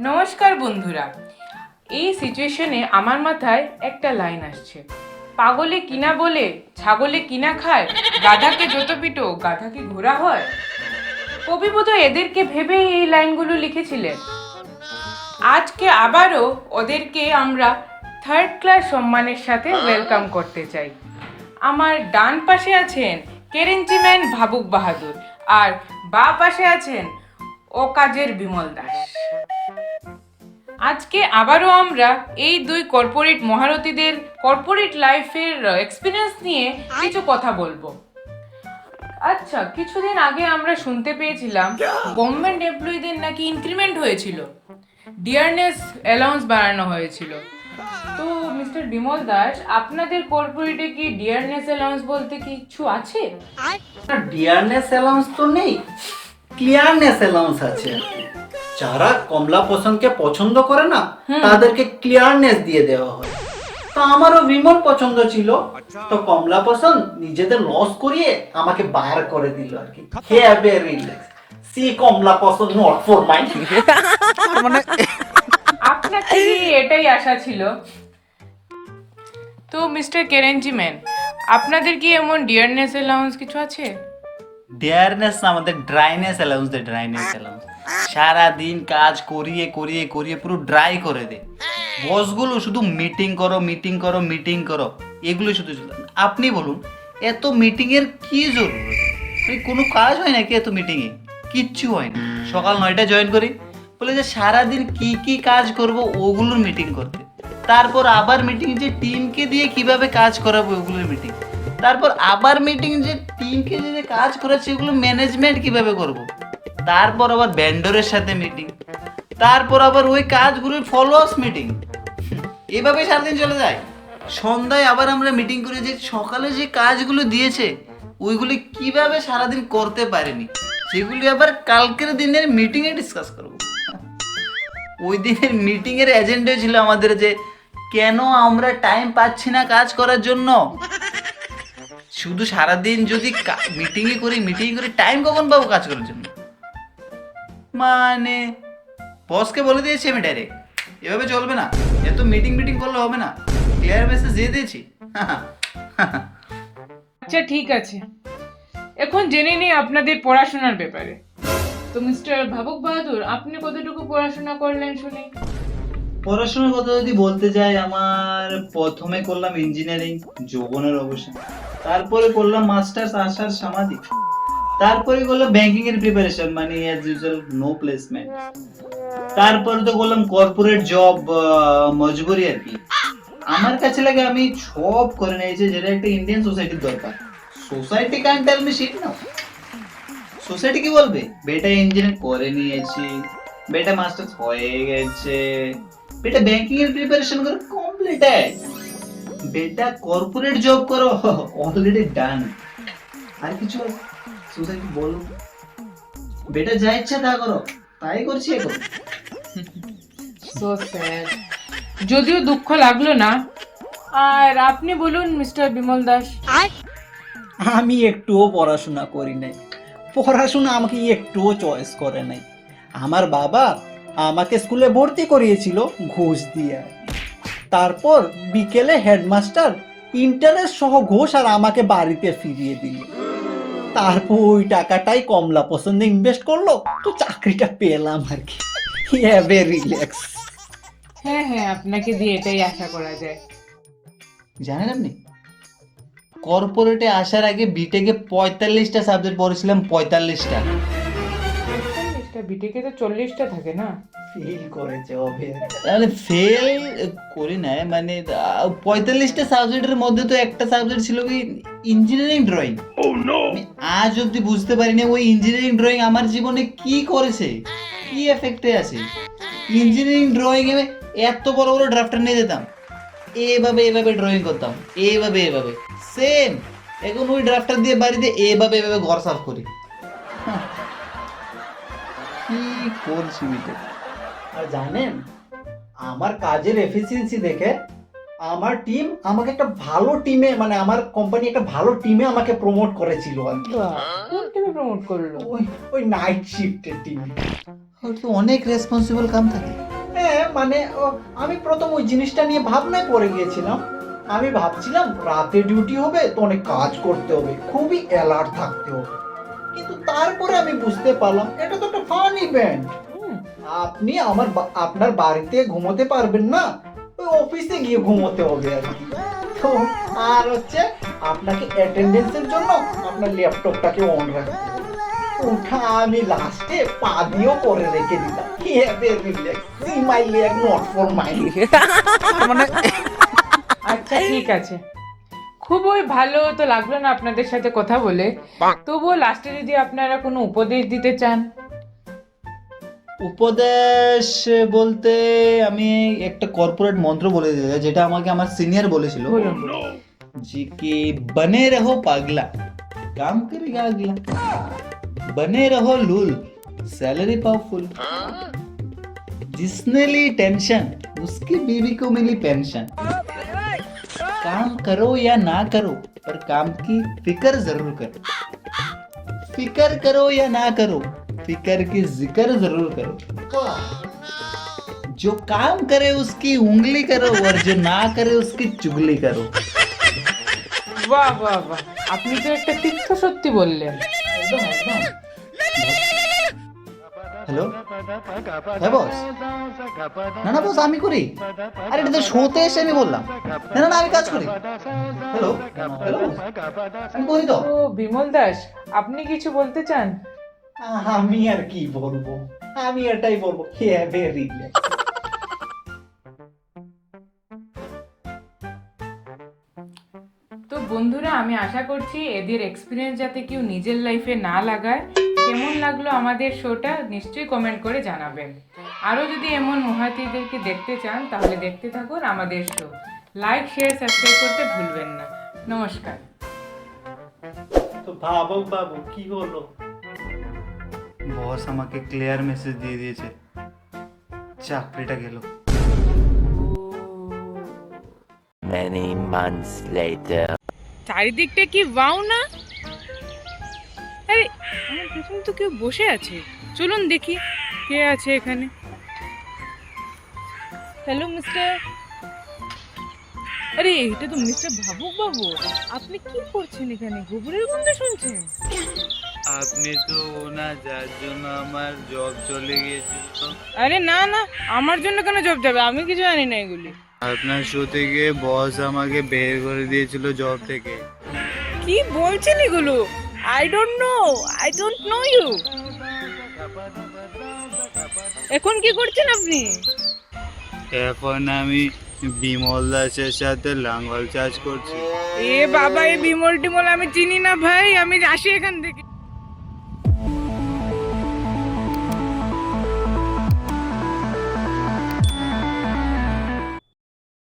নমস্কার বন্ধুরা, এই সিচুয়েশনে আমার মাথায় একটা লাইন আসছে, পাগলে কিনা বলে ছাগলে কিনা খায়, গাধাকে যত পিটো গাধা কি ঘোড়া হয়। কবি বোধহয় এদেরকে ভেবে এই লাইনগুলো লিখেছিলেন। আজকে আবারও ওদেরকে আমরা থার্ড ক্লাস সম্মানের সাথে ওয়েলকাম করতে চাই। আমার ডান পাশে আছেন কেরেঞ্চিম্যান ভাবুক বাহাদুর, আর বাঁ পাশে আছেন ও কাজের বিমল দাস। আজকে আবারও আমরা এই দুই কর্পোরেট মহারথীদের কর্পোরেট লাইফের এক্সপিরিয়েন্স নিয়ে কিছু কথা বলবো। আচ্ছা, কিছুদিন আগে আমরা শুনতে পেয়েছিলাম গভর্নমেন্ট এমপ্লয়ীদের নাকি ইনক্রিমেন্ট হয়েছিল, ডিয়ারনেস অ্যালাউন্স বাড়ানো হয়েছিল। তো মিস্টার বিমল দাস, আপনাদের কর্পোরেটে কি ডিয়ারনেস অ্যালাউন্স বলতে কিছু আছে? ডিয়ারনেস অ্যালাউন্স তো নেই, ক্লিয়ারনেস অ্যালাউন্স আছে। যারা কমলা পছন্দকে পছন্দ করে না তাদেরকে ক্লিয়ারনেস দিয়ে দেওয়া হয়। তো আমারও বিমল পছন্দ ছিল, তো কমলা পছন্দ নিজেদের লস করিয়ে আমাকে বার করে দিল আর কি। হ্যাভ এ রিল্যাক্স, সি কমলা পছন্দ নট ফর মাই। মানে আপনার থেকে এটাই আশা ছিল। তো মিস্টার কেরেঞ্চিম্যান, আপনাদের কি এমন ডিয়ারনেস অ্যালাউন্স কিছু আছে? ডিয়ারনেস আমাদের ড্রাইনেস অ্যালাউন্স দেয়, ড্রাইনেস অ্যালাউন্স। সারাদিন কাজ করিয়ে করিয়ে করিয়ে পুরো ড্রাই করে দেয়। বসগুলো শুধু মিটিং করো মিটিং করো মিটিং করো, এগুলো শুধু শুধু। আপনি বলুন, এত মিটিংয়ের কি জরুরত? কোনো কাজ হয় নাকি এত মিটিংয়ে? কিচ্ছু হয় না। সকাল 9টায় জয়েন করি, বলে যে সারাদিন কি কি কাজ করব ওগুলোর মিটিং করতে। তারপর আবার মিটিং যে টিমকে দিয়ে কিভাবে কাজ করাবো ওগুলোর মিটিং। তারপর আবার মিটিং যে টিমকে যে কাজ করাচ্ছে ওগুলো ম্যানেজমেন্ট কিভাবে করব। তারপর আবার ভেন্ডরের সাথে মিটিং, তারপর আবার ওই কাজগুলোর ফলো আপ মিটিং। এভাবে সারাদিন চলে যায়। সন্ধ্যায় আবার আমরা মিটিং করে যে সকালে যে কাজগুলো দিয়েছে ওইগুলি কিভাবে সারাদিন করতে পারেনি সেগুলি আবার কালকের দিনের মিটিংয়ে ডিসকাস করব। ওই দিনের মিটিংয়ের এজেন্ডা ছিল আমাদের যে কেন আমরা টাইম পাচ্ছি না কাজ করার জন্য। শুধু সারাদিন যদি মিটিং করে টাইম কখন পাবো কাজ করার জন্য? মানে বসকে বলে দিয়েছি আমি ডাইরেক্ট, এভাবে চলবে না, এত মিটিং করলে হবে না, ক্লিয়ার মেসেজ দিয়ে দিয়েছি। আচ্ছা ঠিক আছে, এখন জেনে নিই আপনাদের পড়াশোনার ব্যাপারে। তো মিস্টার ভাবুক বাহাদুর, আপনি কতটুকু পড়াশোনা করলেন শুনি? পড়াশোনার কথা যদি বলতে যাই, আমার প্রথমে করলাম ইঞ্জিনিয়ারিং যৌবনের অবসান, তারপরে করলাম মাস্টার্স আশার সামাজিক, তারপরে করলাম ব্যাংকিং এর প্রিপারেশন, মানে অ্যাজ ইউজুয়াল নো প্লেসমেন্ট। তারপরে তো করলাম কর্পোরেট জব, মজবুরি আর কি। আমার কাছে লাগে আমি সব করে নিয়েছি যেটা একটা ইন্ডিয়ান সোসাইটির দরকার। Society can tell me shit now. সোসাইটি কি বলবে? বেটা ইঞ্জিনিয়ার করে নিয়েছি, বেটা মাস্টার্স হয়ে গেছে, বেটা ব্যাংকিং এর প্রিপারেশন করে কমপ্লিটেড, বেটা কর্পোরেট জব করো অলরেডি ডান। আর কিছু সোসাইটি বলো? বেটা যা ইচ্ছা তা করো, তাই করছি এখন। So sad. যদিও দুঃখ লাগলো না। আর আপনি বলুন মিস্টার বিমল দাস। আমি একটুও পড়াশোনা করি নাই, পড়াশোনা আমাকে একটুও চয়েস করে নাই। আমার বাবা আমাকে স্কুলে ভর্তি করিয়েছিল ঘুষ দিয়ে। তারপর বিকেলে হেডমাস্টার ইন্টারেস্ট সহ ঘুষ আর আমাকে বাড়িতে ফিরিয়ে দিল। তারপর ওই টাকাটাই কমলা পছন্দে ইনভেস্ট করলো, তো চাকরিটা পেলাম আর কি। Have a relax. হ্যাঁ হ্যাঁ, আপনাকে দিয়ে এটাই আশা করা যায়। জানেন আপনি, কর্পোরেটে আসার আগে বিটেকে 45টা সাবজেক্ট পড়েছিলাম, 45টা। বিটেকে তো 40টা থাকে না? ফিল করেছে অভি। তাহলে ফেল করি না, মানে 45টা সাবজেক্টের মধ্যে তো একটা সাবজেক্ট ছিল কি ইঞ্জিনিয়ারিং ড্রয়িং। আমি আজ অব্দি বুঝতে পারিনি ওই ইঞ্জিনিয়ারিং ড্রয়িং আমার জীবনে কি করেছে, কি এফেক্টে আছে। ইঞ্জিনিয়ারিং ড্রয়িং এ এত বড় বড় ড্রাফটার নিয়ে যেতাম, এভাবে এভাবে ড্রয়িং করতাম, এভাবে এভাবে সেম। এখন ওই ড্রাফটার দিয়ে বাড়িতে এভাবে এভাবে ঘর সাফ করি। কি করছি বিটে। আর জানেন, আমার কাজের এফিসিয়েন্সি দেখে আমার টিম আমাকে একটা ভালো টিমে, মানে আমার কোম্পানি একটা ভালো টিমে আমাকে প্রমোট করেছিল আর কি। কোন টিমে প্রমোট করলো? ওই নাইট শিফটের টিমে। ওর তো অনেক রেসপন্সিবল কাম থাকে। মানে আমি প্রথম ওই জিনিসটা নিয়ে ভাবনায় পড়ে গিয়েছিলাম। আমি ভাবছিলাম রাতে ডিউটি হবে তো অনেক কাজ করতে হবে, খুবই অ্যালার্ট থাকতে হবে। কিন্তু তারপরে আমি বুঝতে পারলাম এটা তো একটা ফান ইভেন্ট। আপনি আপনার বাড়িতে ঘুমোতে পারবেন না, ওই অফিসে গিয়ে ঘুমোতে হবে আর কি। তো আর হচ্ছে আপনাকে অ্যাটেন্ডেন্সের জন্য আপনার ল্যাপটপটাকে অন রাখতে হবে। ওটা আমি লাস্টে পা দিয়েও করে রেখে দিলাম। See my leg, not for mine. মানে আচ্ছা ঠিক আছে, খুবই ভালো তো লাগলো না আপনাদের সাথে কথা বলে। তবুও লাস্টে যদি আপনারা কোনো উপদেশ দিতে চান। উপদেশ বলতে আমি একটা কর্পোরেট মন্ত্র বলে দিতে চাই, যেটা আমাকে আমার সিনিয়র বলেছিল, বলুন। जी कि बने रहो पागला काम करेगा अगला, बने रहो लूल सैलरी पाओ फुल, जिसने ली टेंशन उसकी बीवी को मिली पेंशन, काम करो या ना करो पर काम की फिक्र जरूर करो, फिक्र करो या ना करो फिक्र की जिक्र जरूर करो, जो काम करे उसकी उंगली करो और जो ना करे उसकी चुगली करो। বাহ বাহ বাহ, আপনি তো একটা তীর্থ সত্যি বললেন। একদম একদম। হ্যালো হ্যাঁ বস, না না বস আমি করি, আরে এটা তো শোতে এসে আমি বললাম, না না না আমি কাজ করি। হ্যালো হ্যালো আমি করি তো। ও বিমল দাস, আপনি কিছু বলতে চান? আমি আর কি বলবো, আমি এটাই বলবো, ভেরি তো বন্ধুরা, আমি আশা করছি এদের এক্সপিরিয়েন্স যাতে কেউ নিজের লাইফে না লাগায়। কেমন লাগলো আমাদের শোটা নিশ্চয়ই কমেন্ট করে জানাবেন। আরও যদি এমন মহাতিদেরকে দেখতে চান তাহলে দেখতে থাকুন আমাদের শো। লাইক শেয়ার সাবস্ক্রাইব করতে ভুলবেন না। নমস্কার। তো ভাবো বাবু কি হলো? বস আমাকে ক্লিয়ার মেসেজ দিয়ে দিয়েছে, চাকরিটা গেল। Many months later. চারিদিকটা কি ওয়াও না? আরে আমার পেছনে তো কেউ বসে আছে, চলুন দেখি কে আছে এখানে। Hello mister. আরে এটা তো মিস্টার ভাবুক বাবু, আপনি কি করছেন এখানে? গোবরের গন্ধ শুনছেন? আপনি তো না, যার জন্য আমার জব চলে গিয়েছিল। আরে না না, আমার জন্য কেন জব যাবে? আমি কিছু জানি না এগুলি। আপনার শো থেকে বস আমাকে বের করে দিয়েছিল জব থেকে। কি বলছেন এগুলো? I don't know you. এখন কি করছেন আপনি? এখন আমি বিমল দাসের সাথে লাঙ্গল চাষ করছি। এ বাবা, এই বিমল টিমল আমি চিনি না ভাই, আমি আসি এখান থেকে।